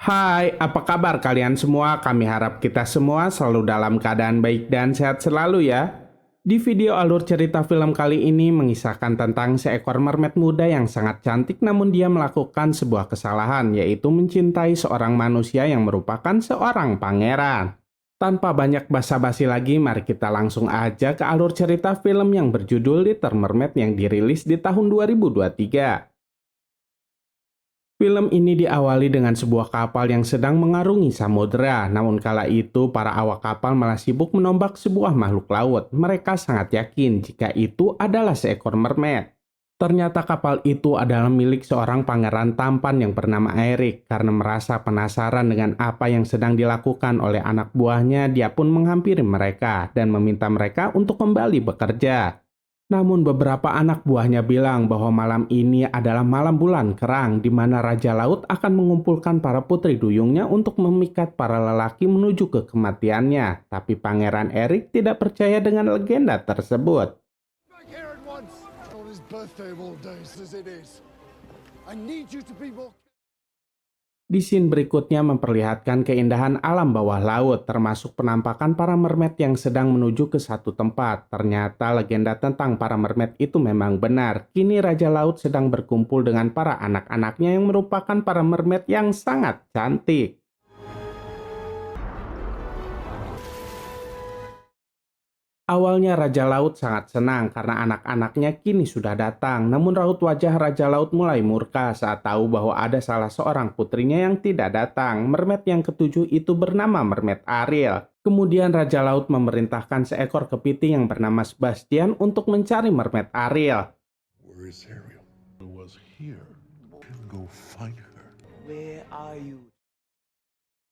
Hai, apa kabar kalian semua? Kami harap kita semua selalu dalam keadaan baik dan sehat selalu ya. Di video alur cerita film kali ini mengisahkan tentang seekor mermaid muda yang sangat cantik namun dia melakukan sebuah kesalahan, yaitu mencintai seorang manusia yang merupakan seorang pangeran. Tanpa banyak basa-basi lagi, mari kita langsung aja ke alur cerita film yang berjudul Little Mermaid yang dirilis di tahun 2023. Film ini diawali dengan sebuah kapal yang sedang mengarungi samudera, namun kala itu para awak kapal malah sibuk menombak sebuah makhluk laut. Mereka sangat yakin jika itu adalah seekor mermaid. Ternyata kapal itu adalah milik seorang pangeran tampan yang bernama Eric. Karena merasa penasaran dengan apa yang sedang dilakukan oleh anak buahnya, dia pun menghampiri mereka dan meminta mereka untuk kembali bekerja. Namun beberapa anak buahnya bilang bahwa malam ini adalah malam bulan kerang di mana Raja Laut akan mengumpulkan para putri duyungnya untuk memikat para lelaki menuju ke kematiannya. Tapi Pangeran Eric tidak percaya dengan legenda tersebut. Back here at once. On his birthday of all days as it is. I need you to be more. Di scene berikutnya memperlihatkan keindahan alam bawah laut, termasuk penampakan para mermaid yang sedang menuju ke satu tempat. Ternyata legenda tentang para mermaid itu memang benar. Kini Raja Laut sedang berkumpul dengan para anak-anaknya yang merupakan para mermaid yang sangat cantik. Awalnya Raja Laut sangat senang karena anak-anaknya kini sudah datang. Namun raut wajah Raja Laut mulai murka saat tahu bahwa ada salah seorang putrinya yang tidak datang. Mermaid yang ketujuh itu bernama Mermaid Ariel. Kemudian Raja Laut memerintahkan seekor kepiting yang bernama Sebastian untuk mencari Mermaid Ariel. Where is Ariel? Who was here? Can go find her. Where are you?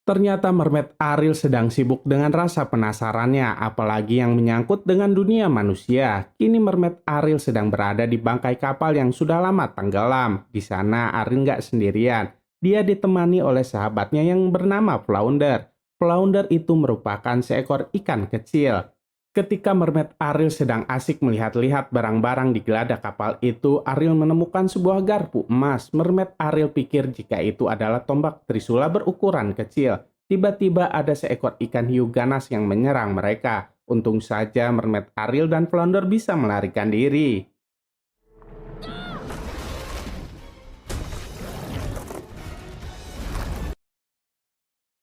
Ternyata Mermaid Ariel sedang sibuk dengan rasa penasarannya, apalagi yang menyangkut dengan dunia manusia. Kini Mermaid Ariel sedang berada di bangkai kapal yang sudah lama tenggelam. Di sana Ariel nggak sendirian. Dia ditemani oleh sahabatnya yang bernama Flounder. Flounder itu merupakan seekor ikan kecil. Ketika Mermaid Ariel sedang asik melihat-lihat barang-barang di geladak kapal itu, Ariel menemukan sebuah garpu emas. Mermaid Ariel pikir jika itu adalah tombak trisula berukuran kecil. Tiba-tiba ada seekor ikan hiu ganas yang menyerang mereka. Untung saja Mermaid Ariel dan Flounder bisa melarikan diri.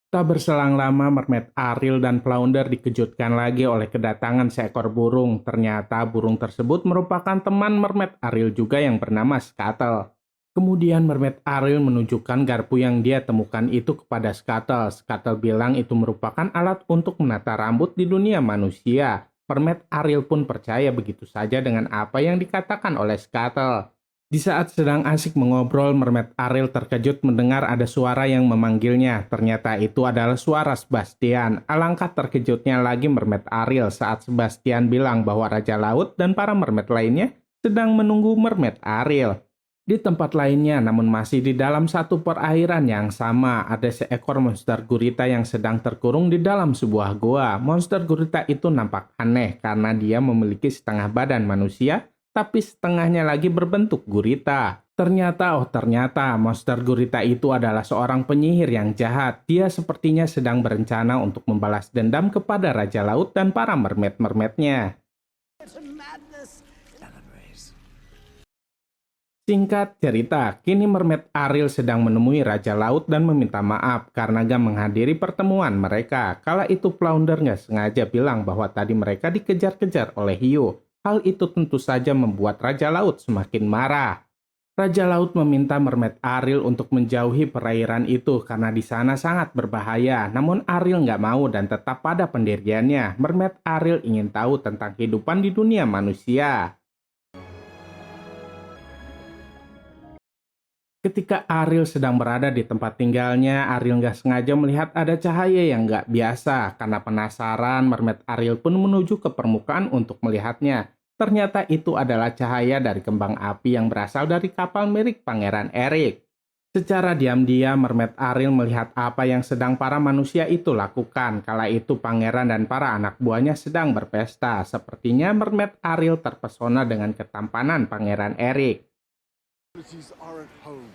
Tak berselang lama, Mermaid Ariel dan Flounder dikejutkan lagi oleh kedatangan seekor burung. Ternyata burung tersebut merupakan teman Mermaid Ariel juga yang bernama Scuttle. Kemudian Mermaid Ariel menunjukkan garpu yang dia temukan itu kepada Scuttle. Scuttle bilang itu merupakan alat untuk menata rambut di dunia manusia. Mermaid Ariel pun percaya begitu saja dengan apa yang dikatakan oleh Scuttle. Di saat sedang asik mengobrol, Mermaid Ariel terkejut mendengar ada suara yang memanggilnya. Ternyata itu adalah suara Sebastian. Alangkah terkejutnya lagi Mermaid Ariel saat Sebastian bilang bahwa Raja Laut dan para mermaid lainnya sedang menunggu Mermaid Ariel. Di tempat lainnya, namun masih di dalam satu perairan yang sama, ada seekor monster gurita yang sedang terkurung di dalam sebuah goa. Monster gurita itu nampak aneh karena dia memiliki setengah badan manusia, tapi setengahnya lagi berbentuk gurita. Ternyata monster gurita itu adalah seorang penyihir yang jahat. Dia sepertinya sedang berencana untuk membalas dendam kepada Raja Laut dan para mermaid-mermaidnya. Singkat cerita, kini Mermaid Ariel sedang menemui Raja Laut dan meminta maaf karena gak menghadiri pertemuan mereka. Kala itu Flounder gak sengaja bilang bahwa tadi mereka dikejar-kejar oleh hiu. Hal itu tentu saja membuat Raja Laut semakin marah. Raja Laut meminta Mermaid Ariel untuk menjauhi perairan itu karena di sana sangat berbahaya. Namun Ariel nggak mau dan tetap pada pendiriannya. Mermaid Ariel ingin tahu tentang kehidupan di dunia manusia. Ketika Ariel sedang berada di tempat tinggalnya, Ariel nggak sengaja melihat ada cahaya yang nggak biasa. Karena penasaran, Mermaid Ariel pun menuju ke permukaan untuk melihatnya. Ternyata itu adalah cahaya dari kembang api yang berasal dari kapal milik Pangeran Eric. Secara diam-diam, Mermaid Ariel melihat apa yang sedang para manusia itu lakukan. Kala itu Pangeran dan para anak buahnya sedang berpesta. Sepertinya Mermaid Ariel terpesona dengan ketampanan Pangeran Eric. Are at home.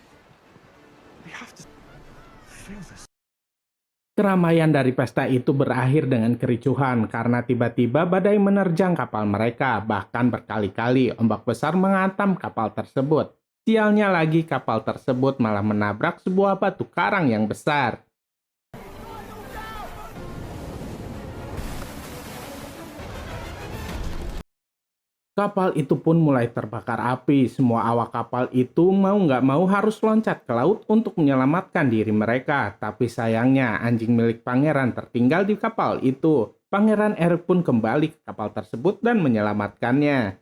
We have to Keramaian dari pesta itu berakhir dengan kericuhan karena tiba-tiba badai menerjang kapal mereka, bahkan berkali-kali ombak besar menghantam kapal tersebut. Sialnya lagi kapal tersebut malah menabrak sebuah batu karang yang besar. Kapal itu pun mulai terbakar api. Semua awak kapal itu mau nggak mau harus loncat ke laut untuk menyelamatkan diri mereka. Tapi sayangnya anjing milik pangeran tertinggal di kapal itu. Pangeran Erik pun kembali ke kapal tersebut dan menyelamatkannya.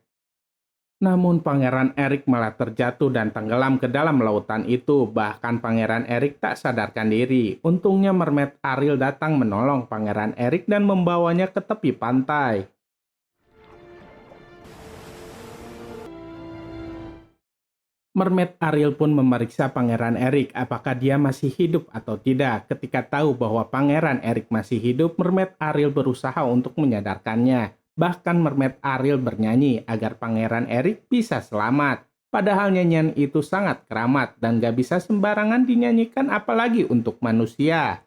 Namun Pangeran Erik malah terjatuh dan tenggelam ke dalam lautan itu. Bahkan Pangeran Erik tak sadarkan diri. Untungnya Mermaid Ariel datang menolong Pangeran Erik dan membawanya ke tepi pantai. Mermaid Ariel pun memeriksa Pangeran Erik apakah dia masih hidup atau tidak. Ketika tahu bahwa Pangeran Erik masih hidup, Mermaid Ariel berusaha untuk menyadarkannya. Bahkan Mermaid Ariel bernyanyi agar Pangeran Erik bisa selamat. Padahal nyanyian itu sangat keramat dan gak bisa sembarangan dinyanyikan apalagi untuk manusia.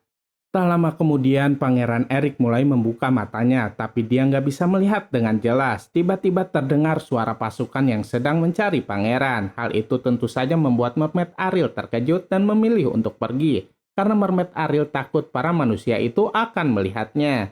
Tak lama kemudian Pangeran Erik mulai membuka matanya, tapi dia nggak bisa melihat dengan jelas. Tiba-tiba terdengar suara pasukan yang sedang mencari pangeran. Hal itu tentu saja membuat Mermaid Ariel terkejut dan memilih untuk pergi. Karena Mermaid Ariel takut para manusia itu akan melihatnya.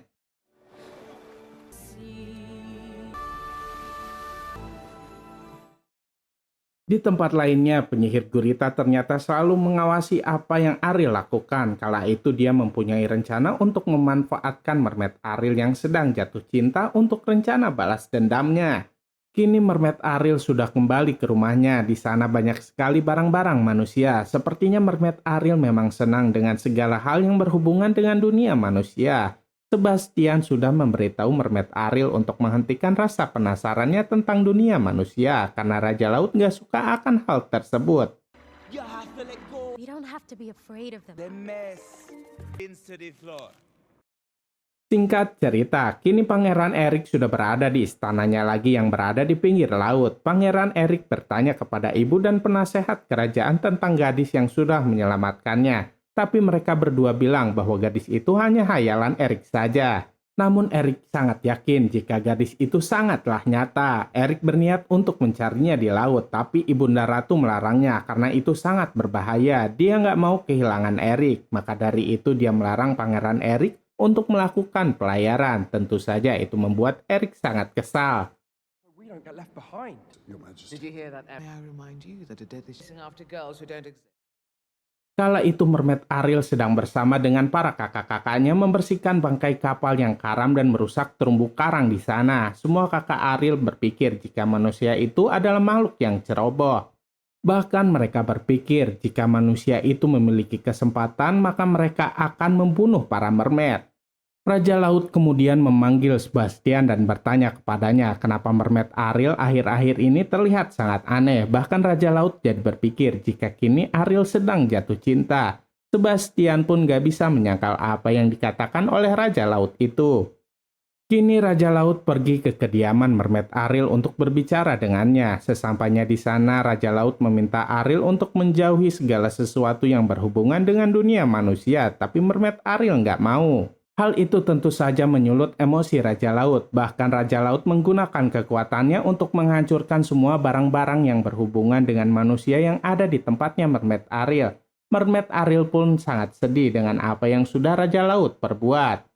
Di tempat lainnya, penyihir gurita ternyata selalu mengawasi apa yang Ariel lakukan. Kala itu dia mempunyai rencana untuk memanfaatkan Mermaid Ariel yang sedang jatuh cinta untuk rencana balas dendamnya. Kini Mermaid Ariel sudah kembali ke rumahnya. Di sana banyak sekali barang-barang manusia. Sepertinya Mermaid Ariel memang senang dengan segala hal yang berhubungan dengan dunia manusia. Sebastian sudah memberitahu Mermaid Ariel untuk menghentikan rasa penasarannya tentang dunia manusia karena Raja Laut gak suka akan hal tersebut. You have to let go. We don't have to be afraid of them. The mess into the floor. Singkat cerita, kini Pangeran Erik sudah berada di istananya lagi yang berada di pinggir laut. Pangeran Erik bertanya kepada ibu dan penasehat kerajaan tentang gadis yang sudah menyelamatkannya. Tapi mereka berdua bilang bahwa gadis itu hanya hayalan Erik saja. Namun Erik sangat yakin jika gadis itu sangatlah nyata. Erik berniat untuk mencarinya di laut, tapi Ibunda Ratu melarangnya karena itu sangat berbahaya. Dia nggak mau kehilangan Erik, maka dari itu dia melarang Pangeran Erik untuk melakukan pelayaran. Tentu saja itu membuat Erik sangat kesal. We don't get left behind. Your Majesty. Did you hear that? May I remind you that a death is chasing after girls who don't exist. Kala itu Mermaid Ariel sedang bersama dengan para kakak-kakaknya membersihkan bangkai kapal yang karam dan merusak terumbu karang di sana. Semua kakak Ariel berpikir jika manusia itu adalah makhluk yang ceroboh. Bahkan mereka berpikir jika manusia itu memiliki kesempatan maka mereka akan membunuh para mermaid. Raja Laut kemudian memanggil Sebastian dan bertanya kepadanya kenapa Mermaid Ariel akhir-akhir ini terlihat sangat aneh. Bahkan Raja Laut jadi berpikir jika kini Ariel sedang jatuh cinta. Sebastian pun gak bisa menyangkal apa yang dikatakan oleh Raja Laut itu. Kini Raja Laut pergi ke kediaman Mermaid Ariel untuk berbicara dengannya. Sesampainya di sana, Raja Laut meminta Ariel untuk menjauhi segala sesuatu yang berhubungan dengan dunia manusia, tapi Mermaid Ariel nggak mau. Hal itu tentu saja menyulut emosi Raja Laut. Bahkan Raja Laut menggunakan kekuatannya untuk menghancurkan semua barang-barang yang berhubungan dengan manusia yang ada di tempatnya Mermaid Ariel. Mermaid Ariel pun sangat sedih dengan apa yang sudah Raja Laut perbuat.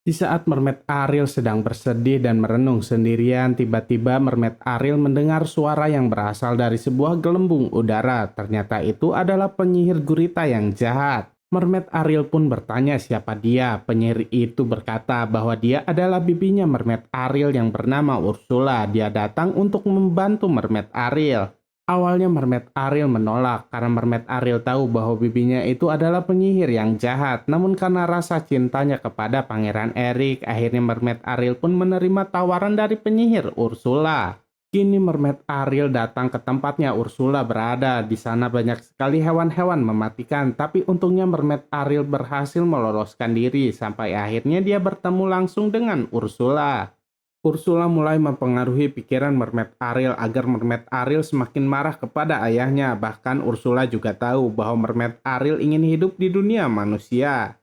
Di saat Mermaid Ariel sedang bersedih dan merenung sendirian, tiba-tiba Mermaid Ariel mendengar suara yang berasal dari sebuah gelembung udara. Ternyata itu adalah penyihir gurita yang jahat. Mermaid Ariel pun bertanya siapa dia. Penyihir itu berkata bahwa dia adalah bibinya Mermaid Ariel yang bernama Ursula. Dia datang untuk membantu Mermaid Ariel. Awalnya Mermaid Ariel menolak karena Mermaid Ariel tahu bahwa bibinya itu adalah penyihir yang jahat. Namun karena rasa cintanya kepada Pangeran Erik, akhirnya Mermaid Ariel pun menerima tawaran dari penyihir Ursula. Kini Mermaid Ariel datang ke tempatnya Ursula berada. Di sana banyak sekali hewan-hewan mematikan, tapi untungnya Mermaid Ariel berhasil meloloskan diri sampai akhirnya dia bertemu langsung dengan Ursula. Ursula mulai mempengaruhi pikiran Mermaid Ariel agar Mermaid Ariel semakin marah kepada ayahnya. Bahkan Ursula juga tahu bahwa Mermaid Ariel ingin hidup di dunia manusia.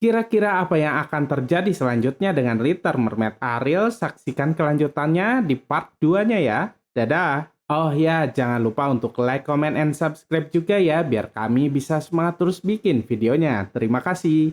Kira-kira apa yang akan terjadi selanjutnya dengan Little Mermaid Ariel? Saksikan kelanjutannya di part 2-nya ya. Dadah! Oh ya, jangan lupa untuk like, comment, and subscribe juga ya, biar kami bisa semangat terus bikin videonya. Terima kasih.